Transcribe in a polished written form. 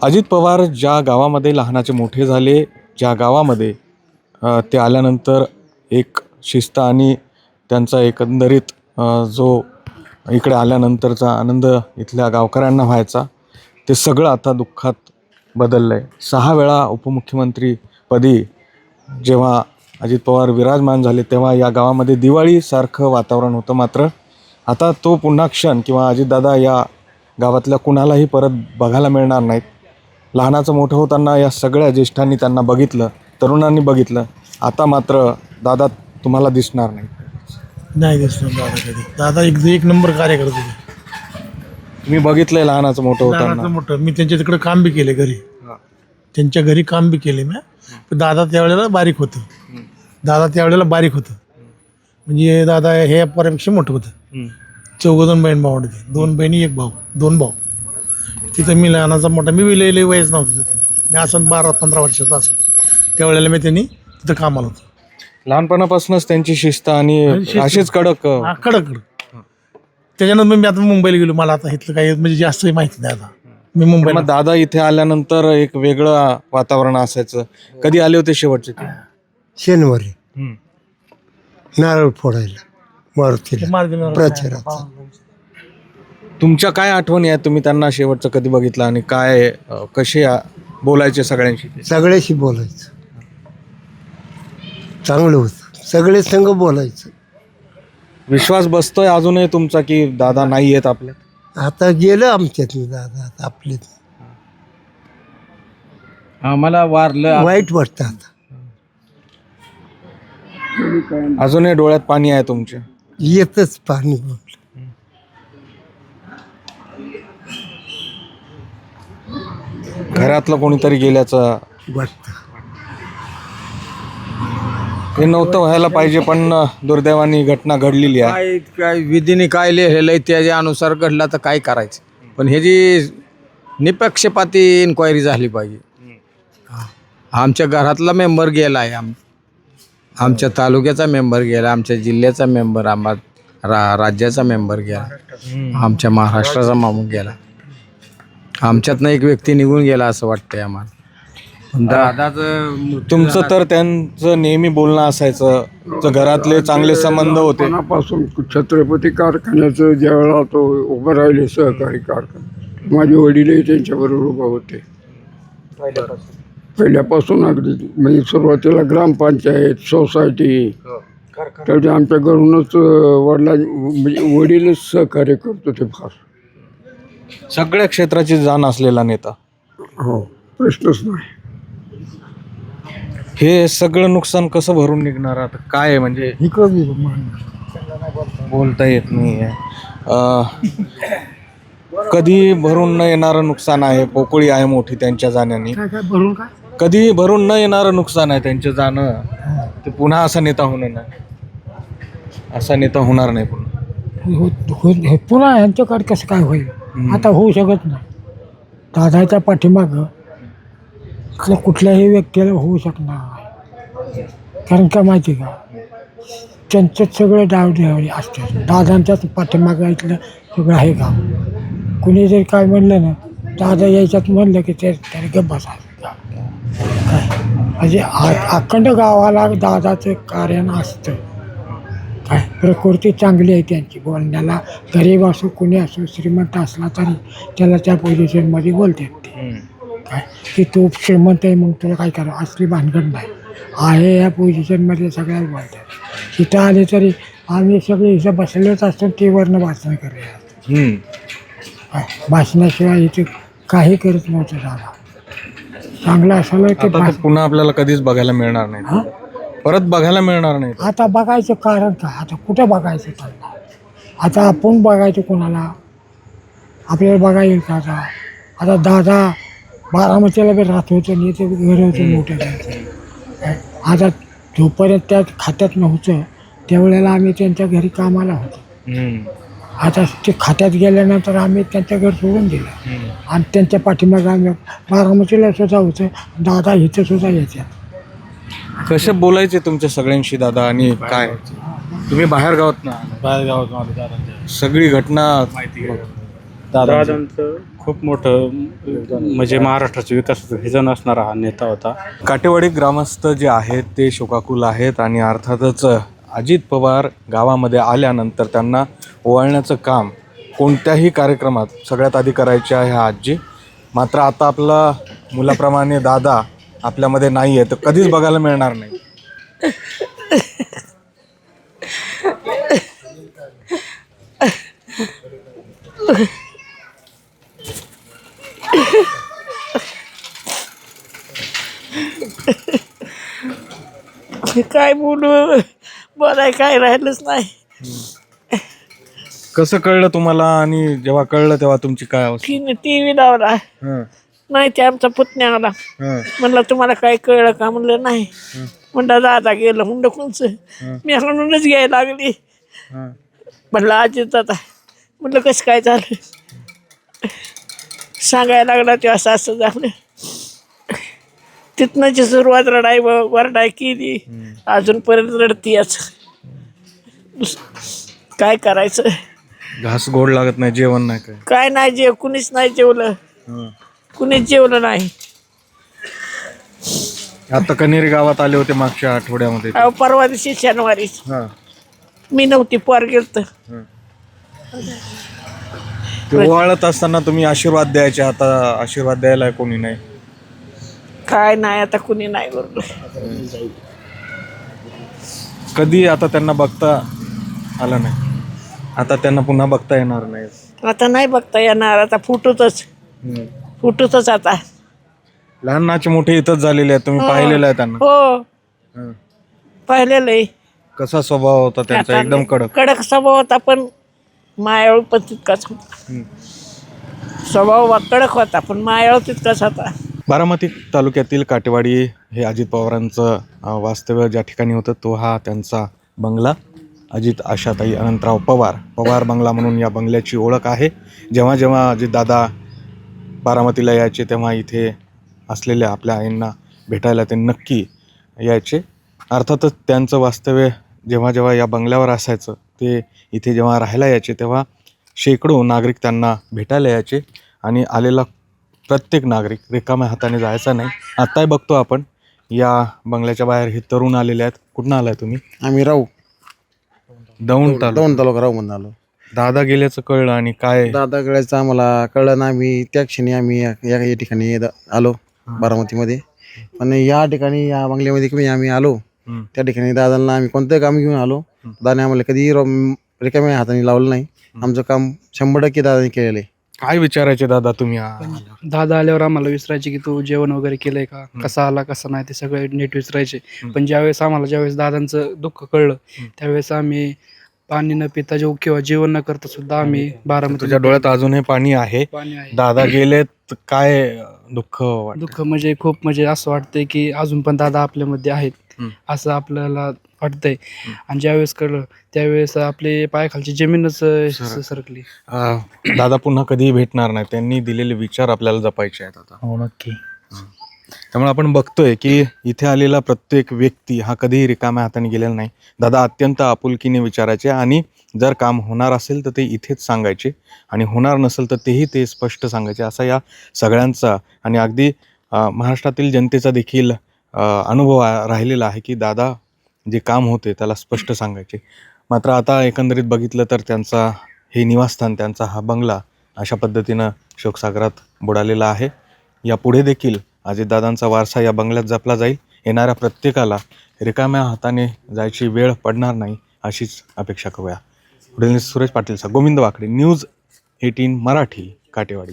अजित पवार ज्या गावामध्ये लहानाचे मोठे झाले, ज्या गावामध्ये ते आल्यानंतर एक शिस्त आणि त्यांचा एकंदरीत जो इकडे आल्यानंतरचा आनंद इथल्या गावकऱ्यांना व्हायचा, ते सगळं आता दुःखात बदललं आहे. 6 वेळा उपमुख्यमंत्रीपदी जेव्हा अजित पवार विराजमान झाले तेव्हा या गावामध्ये दिवाळीसारखं वातावरण होतं. मात्र आता तो पुन्हा क्षण किंवा अजितदादा या गावातल्या कुणालाही परत बघायला मिळणार नाहीत. लहानाचं मोठं होताना या सगळ्या ज्येष्ठांनी त्यांना बघितलं, तरुणांनी बघितलं. आता मात्र दादा तुम्हाला दिसणार नाही. नाही दिसणार दादा कधी. दादा एक नंबर कार्यकर्ते होते. तुम्ही बघितलंय लहानाचं मोठं लहानाचं होताना. मोठं मी त्यांच्या तिकडे काम बी केले घरी. त्यांच्या घरी काम बी केले मी. पण दादा त्यावेळेला बारीक होतं. म्हणजे दादा हे पोरापेक्षा मोठं होतं. 14 बहीण भाऊ होते. 2 बहिणी 1 भाऊ, 2 भाऊ. तिथं मी लहानाचा मोठा मी लई वयच नव्हतं तिथं. मी असं 12-15 वर्षाचा असं त्यावेळेला मी त्यांनी तिथं कामाला होतो. लहानपणापासूनच त्यांची शिस्त आणि असेच कडक. कडक. त्याच्यानंतर मी आता मुंबईला गेलो. मला आता इथलं काही म्हणजे जास्त माहिती नाही. आता मी मुंबईला मग दादा इथे आल्यानंतर एक वेगळं वातावरण असायचं. कधी आले होते शेवटचे ते? शनिवारी नारळ फोडायला मारुतीला प्रचाराचा. तुमच्या काय आठवणी आहेत? तुम्ही त्यांना शेवटचं कधी बघितलं आणि काय कसे बोलायचे सगळ्यांशी? सगळ्याशी बोलायचं, चांगलं होतं. सगळे संघ बोलायचं. विश्वास बसतोय अजूनही तुमचा की दादा नाही आहेत आपल्यात? आता गेलं आमच्यात दादा. आता आपले आम्हाला वारलं वाईट वाटतं. आता अजूनही डोळ्यात पाणी आहे तुमच्या? येतच पाणी. घरातलं कोणीतरी गेल्याचं वाटतं. हे नव्हतं व्हायला पाहिजे, पण दुर्दैवानी घटना घडलेली आहे. काय विधीने काय लिहिलंय त्याच्या अनुसार घडला तर काय करायचं. पण हे जी निपक्षपाती इन्क्वायरी झाली पाहिजे. आमच्या घरातला मेंबर गेला आहे, आमच्या तालुक्याचा मेंबर गेला, आमच्या जिल्ह्याचा मेंबर, राज्याचा मेंबर गेला, आमच्या महाराष्ट्राचा माणूस गेला. आमच्यातनं एक व्यक्ती निघून गेला असं वाटतंय आम्हाला. दादाचं तुमचं तर त्यांचं नेहमी बोलणं असायचं, तर घरातले चांगले संबंध होते. पासून छत्रपती कारखान्याचं ज्यावेळेला तो उभं राहिले सहकारी कारखाना, माझे वडीलही त्यांच्याबरोबर उभं होते पहिल्यापासून. अगदी म्हणजे सुरुवातीला ग्रामपंचायत, सोसायटी, तर आमच्या घरूनच म्हणजे वडीलच सहकार्य करत होते फार. सगळ्या क्षेत्राची जाण असलेला नेता. हो, प्रश्नच नाही. हे सगळं नुकसान कसं भरून निघणार आता? काय आहे म्हणजे बोलता येत नाही. कधी भरून न येणारं नुकसान आहे. पोकळी आहे मोठी त्यांच्या जाण्याने. कधी भरून न येणारं नुकसान आहे त्यांचं जाणं. ते पुन्हा असा नेता होणार नाही. असा नेता होणार नाही पुन्हा. पुन्हा यांच्याकडे कसं काय होईल? आता होऊ शकत नाही. दादाच्या पाठीमागं कुठल्याही व्यक्तीला होऊ शकणार नाही. कारण का माहिती का, त्यांचंच सगळं डावडेवडी असतात. दादांच्याच पाठीमागं इथलं सगळं आहे गाव. कुणी जर काय म्हणलं ना, दादा यायच्यात म्हणलं की ते तरी गप्प बसायचं. काय म्हणजे अखंड गावाला दादाचं कार्य असतं. काय प्रकृती चांगली आहे त्यांची. बोलण्याला गरीब असो, कुणी असो, श्रीमंत असला तरी त्याला त्या पोझिशनमध्ये बोलतात ते. काय की तू श्रीमंत आहे मग तुला काय करावं, असली भानगड नाही आहे. या पोझिशनमध्ये सगळ्याच बोलतात. इथं आले तरी आम्ही सगळे इथं बसलेच असतो, टी वरनं भाषण करायला. काय भाषणाशिवाय इथे काही करत नव्हतं दादा. चांगलं असलं की पुन्हा आपल्याला कधीच बघायला मिळणार नाही. परत बघायला मिळणार नाही. आता बघायचं कारण काय? आता कुठं बघायचं त्यांना? आता आपण बघायचं कोणाला? आपल्याला बघायला येईल का? आता दादा बारामतीला बी राहत होतं आणि इथे घर होतं मोठं त्यांचं. आता जोपर्यंत त्या खात्यात नव्हतं त्यावेळेला आम्ही त्यांच्या घरी कामाला होतो. आता ते खात्यात गेल्यानंतर आम्ही त्यांच्या घर सोडून दिलं आणि त्यांच्या पाठीमागं आम्ही बारामतीला सुद्धा होतं. दादा इथं सुद्धा येतात. कसे बोलायचे तुमच्या सगळ्यांशी दादा? आणि काय तुम्ही बाहेर गावात ना? बाहेर गावात दादांच्या सगळी घटना दादांचं खूप मोठं म्हणजे महाराष्ट्राच्या विकासाचं व्हिजन असणारा हा नेता होता. काटेवाडी ग्रामस्थ जे आहेत ते शोकाकुल आहेत आणि अर्थातच अजित पवार गावामध्ये आल्यानंतर त्यांना ओवाळण्याचं काम कोणत्याही कार्यक्रमात सगळ्यात आधी करायचे आहे हा आजी. मात्र आता आपला मुलाप्रमाणे दादा आपल्यामध्ये नाही आहे तर कधीच बघायला मिळणार नाही. काय बोलाय काय राहिलंच नाही. कसं कळलं तुम्हाला आणि जेव्हा कळलं तेव्हा तुमची काय अवस्था? तिने टीव्ही लावला हं, नाही ते आमचा पुतण्या आला. हं, म्हणलं तुम्हाला काय कळलं का? म्हणलं नाही. म्हणलं दादा गेलं. म्हणलं कोणचं? मी म्हणूनच घ्यायला लागली. हं. म्हणलं आजी दादा. म्हणलं कसं काय झालं सांगायला लागला तेव्हा असं झालं. तिथनंची सुरुवात वरडाय केली. अजूनपर्यंत रडती याच. काय करायचं? घास गोड लागत नाही, जेवण नाही काय? काय नाही कुणीच नाही जेवलं. हं. कुणीच जेवलं नाही. आता कनेरी गावात आले होते मागच्या आठवड्यामध्ये. अहो परवा दिवशी शनिवारी हं, मी नव्हती पोर गेलत. हं. ते ओवाळत असताना तुम्ही आशीर्वाद द्यायचे, आता आशीर्वाद द्यायला कोणी नाही. काय नाही आता कुणी नाही बरोबर. कधी आता त्यांना बघता आलं नाही, आता त्यांना पुन्हा बघता येणार नाही. आता नाही बघता येणार. आता फुटूतच आता. लहानाचे मोठे इथंच झालेले आहेत, तुम्ही पाहिलेलं आहे त्यांना. हो हं. पाहिलेलं आहे. कसा स्वभाव होता त्यांचा? एकदम कडक. कडक स्वभाव होता पण मायाळू पण तितकाच होता. हं. स्वभाव कडक होता पण मायाळू तितकाच होता. बारामती तालुक्यातील काटेवाडी हे अजित पवारांचं वास्तव्य ज्या ठिकाणी होतं तो हा त्यांचा बंगला. अजित आशाताई अनंतराव पवार बंगला म्हणून या बंगल्याची ओळख आहे. जेव्हा जेव्हा अजितदादा बारामतीला यायचे तेव्हा इथे असलेल्या आपल्या आईंना भेटायला ते नक्की यायचे. अर्थातच त्यांचं वास्तव्य जेव्हा जेव्हा या बंगल्यावर असायचं, ते इथे जेव्हा राहायला यायचे तेव्हा शेकडो नागरिक त्यांना भेटायला यायचे आणि आलेला प्रत्येक नागरिक रिकाम्या हाताने जायचा नाही. आत्ताही बघतो आपण या बंगल्याच्या बाहेर हे तरुण आलेले आहेत. कुठून आलाय तुम्ही? आम्ही राहू दौंड तालुका राहू म्हणून आलो. दादा गेल्याचं कळलं आणि काय दादा कळायचं आम्हाला कळलं ना. आम्ही त्या क्षणी आम्ही या ठिकाणी आलो बारामतीमध्ये. पण या ठिकाणी या बंगल्यामध्ये की आम्ही आलो त्या ठिकाणी दादांना आम्ही कोणतं काम घेऊन आलो. दादाने आम्हाला कधी रिकाम्या हाताने लावलं नाही. आमचं काम 100% दादाने केलेलं आहे. काय विचारायचे दादा तुम्ही? दादा आल्यावर आम्हाला विचारायचे की तू जेवण वगैरे केलंय का, कसा आला कसा नाही, ते सगळे नीट विचारायचे. पण ज्यावेळेस दादांचं दुःख कळलं त्यावेळेस आम्ही पाणी न पिता किंवा जेवण न करता सुद्धा आम्ही बारामती. तुझ्या डोळ्यात अजूनही पाणी आहे. दादा गेलेत, काय दुःख वाटतं? दुःख म्हणजे खूप म्हणजे असं वाटतंय की अजून पण दादा आपल्यामध्ये आहेत असं आपल्याला वाटतंय. आणि ज्यावेळेस कळलं त्यावेळेस आपले पायाखालची जमीनच सरकली. दादा पुन्हा कधीही भेटणार नाही. त्यांनी दिलेले विचार आपल्याला जपायचे आहेत आता. हो नक्की. त्यामुळे आपण बघतोय की इथे आलेला प्रत्येक व्यक्ती हा कधीही रिकाम्या हाताने गेलेला नाही. दादा अत्यंत आपुलकीने विचारायचे आणि जर काम होणार असेल तर ते इथेच सांगायचे आणि होणार नसेल तर तेही ते स्पष्ट सांगायचे. असा या सगळ्यांचा आणि अगदी महाराष्ट्रातील जनतेचा देखील अनुभव राहिलेला आहे की दादा जे काम होते त्याला स्पष्ट सांगायचे. मात्र आता एकंदरीत बघितलं तर त्यांचा हे निवासस्थान, त्यांचा हा बंगला अशा पद्धतीनं शोकसागरात बुडालेला आहे. यापुढे देखील अजितदादांचा वारसा या बंगल्यात जपला जाईल. येणाऱ्या प्रत्येकाला रिकाम्या हाताने जायची वेळ पडणार नाही अशीच अपेक्षा करूया. पुढील सुरेश पाटील, गोविंद वाकडे, न्यूज 18 मराठी, काटेवाडी.